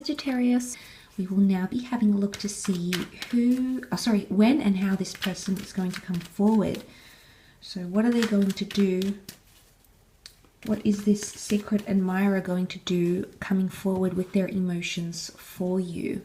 Sagittarius. We will now be having a look to see when and how this person is going to come forward. So what are they going to do? What is this secret admirer going to do coming forward with their emotions for you?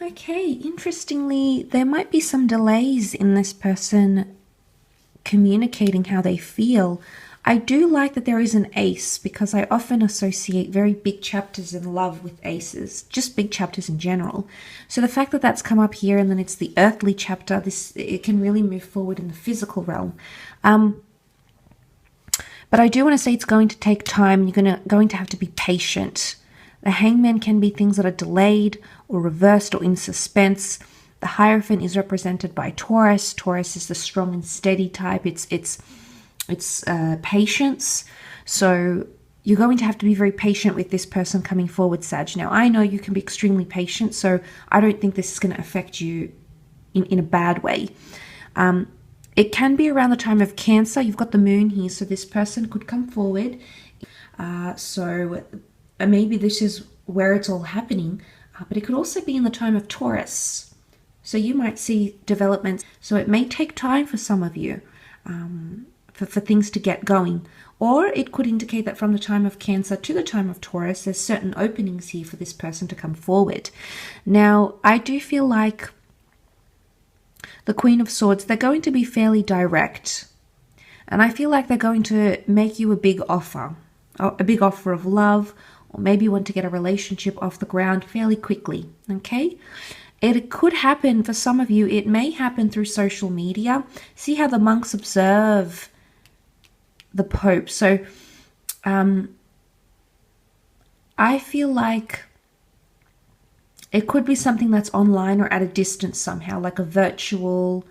Okay, interestingly, there might be some delays in this person communicating how they feel. I do like that there is an ace, because I often associate very big chapters in love with aces, just big chapters in general. So the fact that that's come up here and then it's the earthly chapter, it can really move forward in the physical realm. But I do want to say it's going to take time. You're going to have to be patient. The Hangman can be things that are delayed or reversed or in suspense. The Hierophant is represented by Taurus. Taurus is the strong and steady type. It's patience. So you're going to have to be very patient with this person coming forward, Sag. Now, I know you can be extremely patient, so I don't think this is going to affect you in a bad way. It can be around the time of Cancer. You've got the moon here, so this person could come forward. Maybe this is where it's all happening, but it could also be in the time of Taurus. So you might see developments. So it may take time for some of you for things to get going. Or it could indicate that from the time of Cancer to the time of Taurus, there's certain openings here for this person to come forward. Now, I do feel like the Queen of Swords, they're going to be fairly direct. And I feel like they're going to make you a big offer of love, or maybe you want to get a relationship off the ground fairly quickly, okay? It could happen for some of you. It may happen through social media. See how the monks observe the Pope. So I feel like it could be something that's online or at a distance somehow, like a virtual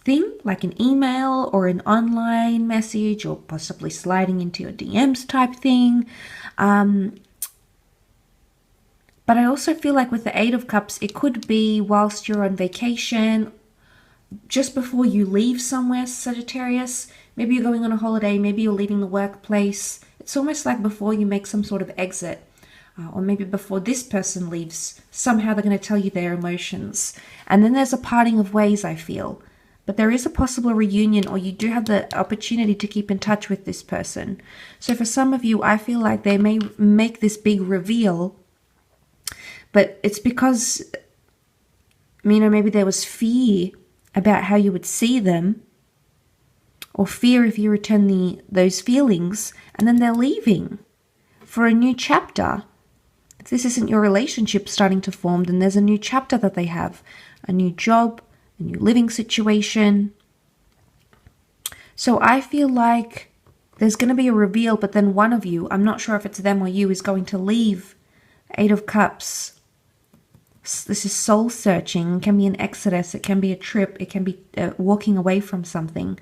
thing, like an email or an online message, or possibly sliding into your DMs type thing. But I also feel like with the Eight of Cups, it could be whilst you're on vacation, just before you leave somewhere, Sagittarius. Maybe you're going on a holiday, maybe you're leaving the workplace. It's almost like before you make some sort of exit, or maybe before this person leaves, somehow they're going to tell you their emotions. And then there's a parting of ways, I feel. But there is a possible reunion, or you do have the opportunity to keep in touch with this person. So for some of you, I feel like they may make this big reveal, but it's because, maybe there was fear about how you would see them, or fear if you return those feelings, and then they're leaving for a new chapter. If this isn't your relationship starting to form, then there's a new chapter that they have, a new job, a new living situation. So I feel like there's going to be a reveal, but then one of you, I'm not sure if it's them or you, is going to leave. Eight of Cups. This is soul searching. It can be an exodus. It can be a trip. It can be walking away from something.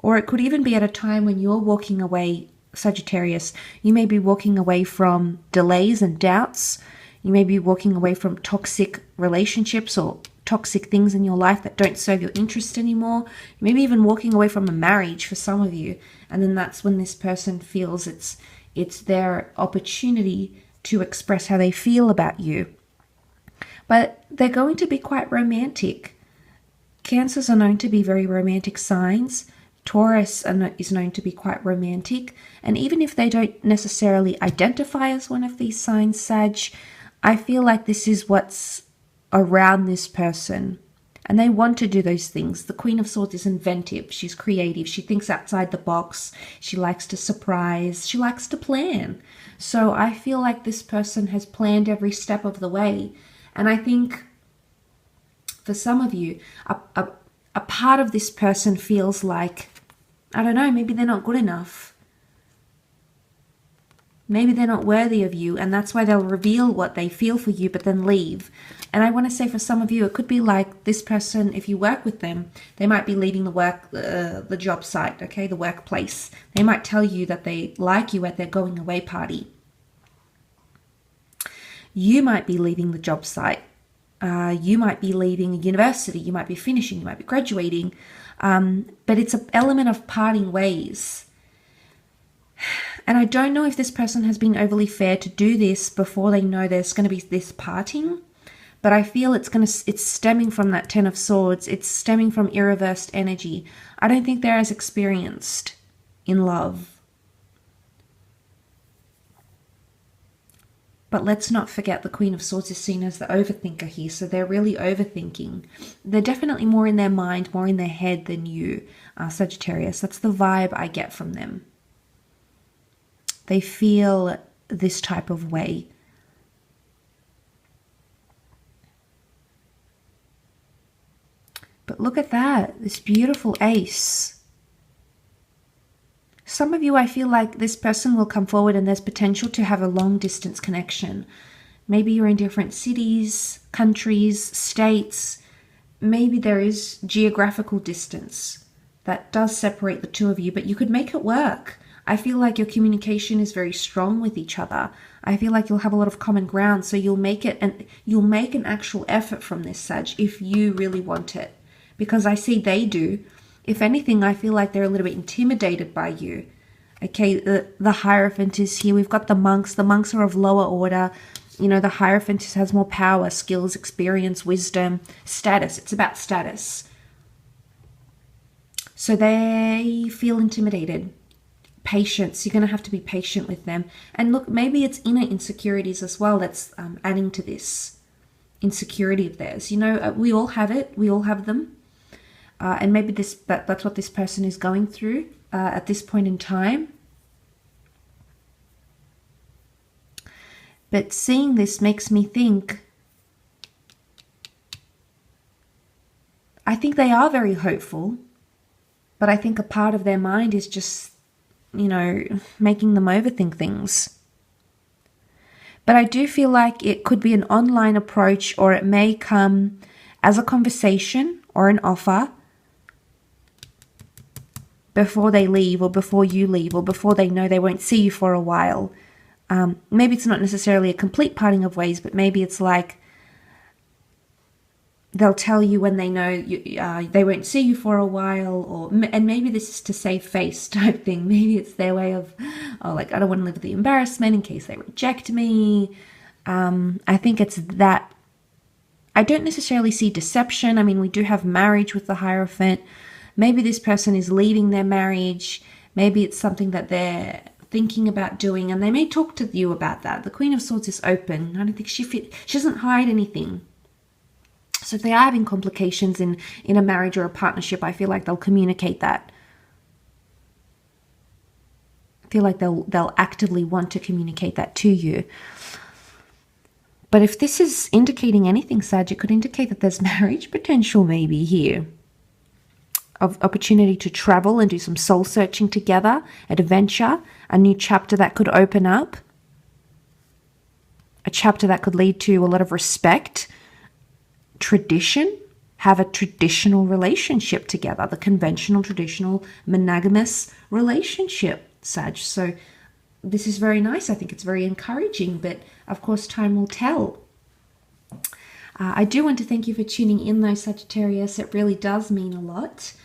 Or it could even be at a time when you're walking away, Sagittarius. You may be walking away from delays and doubts. You may be walking away from toxic relationships or toxic things in your life that don't serve your interest anymore. You may be even walking away from a marriage for some of you. And then that's when this person feels it's their opportunity to express how they feel about you. But they're going to be quite romantic. Cancers are known to be very romantic signs. Taurus is known to be quite romantic. And even if they don't necessarily identify as one of these signs, Sag, I feel like this is what's around this person. And they want to do those things. The Queen of Swords is inventive. She's creative. She thinks outside the box. She likes to surprise. She likes to plan. So I feel like this person has planned every step of the way. And I think for some of you, a part of this person feels like, I don't know, maybe they're not good enough. Maybe they're not worthy of you, and that's why they'll reveal what they feel for you, but then leave. And I want to say for some of you, it could be like this person, if you work with them, they might be leaving the job site, okay, the workplace. They might tell you that they like you at their going away party. You might be leaving the job site. You might be leaving a university. You might be finishing. You might be graduating. But it's an element of parting ways. And I don't know if this person has been overly fair to do this before they know there's going to be this parting. But I feel it's stemming from that Ten of Swords. It's stemming from irreversed energy. I don't think they're as experienced in love. But let's not forget the Queen of Swords is seen as the overthinker here. So they're really overthinking. They're definitely more in their mind, more in their head than you, Sagittarius. That's the vibe I get from them. They feel this type of way. But look at that, this beautiful ace. Some of you, I feel like this person will come forward and there's potential to have a long distance connection. Maybe you're in different cities, countries, states. Maybe there is geographical distance that does separate the two of you, but you could make it work. I feel like your communication is very strong with each other. I feel like you'll have a lot of common ground, so you'll make it, and you'll make an actual effort from this, Sag, if you really want it. Because I see they do. If anything, I feel like they're a little bit intimidated by you. Okay, the Hierophant is here. We've got the monks. The monks are of lower order. You know, the Hierophant has more power, skills, experience, wisdom, status. It's about status. So they feel intimidated. Patience. You're going to have to be patient with them. And look, maybe it's inner insecurities as well that's adding to this insecurity of theirs. You know, we all have it. We all have them. And maybe that's what this person is going through at this point in time. But seeing this makes me think, I think they are very hopeful, but I think a part of their mind is just, you know, making them overthink things. But I do feel like it could be an online approach, or it may come as a conversation or an offer before they leave, or before you leave, or before they know they won't see you for a while. Maybe it's not necessarily a complete parting of ways, but maybe it's like they'll tell you when they know they won't see you for a while, and maybe this is to save face type thing. Maybe it's their way of, oh, like, I don't want to live with the embarrassment in case they reject me. I think it's that. I don't necessarily see deception. I mean, we do have marriage with the Hierophant. Maybe this person is leaving their marriage. Maybe it's something that they're thinking about doing, and they may talk to you about that. The Queen of Swords is open. I don't think she doesn't hide anything. So if they are having complications in a marriage or a partnership, I feel like they'll communicate that. I feel like they'll actively want to communicate that to you. But if this is indicating anything, Sag, it could indicate that there's marriage potential maybe here. Of opportunity to travel and do some soul searching together, adventure, a new chapter that could open up, a chapter that could lead to a lot of respect, tradition, have a traditional relationship together, the conventional, traditional, monogamous relationship, Sag. So this is very nice. I think it's very encouraging, but of course time will tell. I do want to thank you for tuning in though, Sagittarius. It really does mean a lot.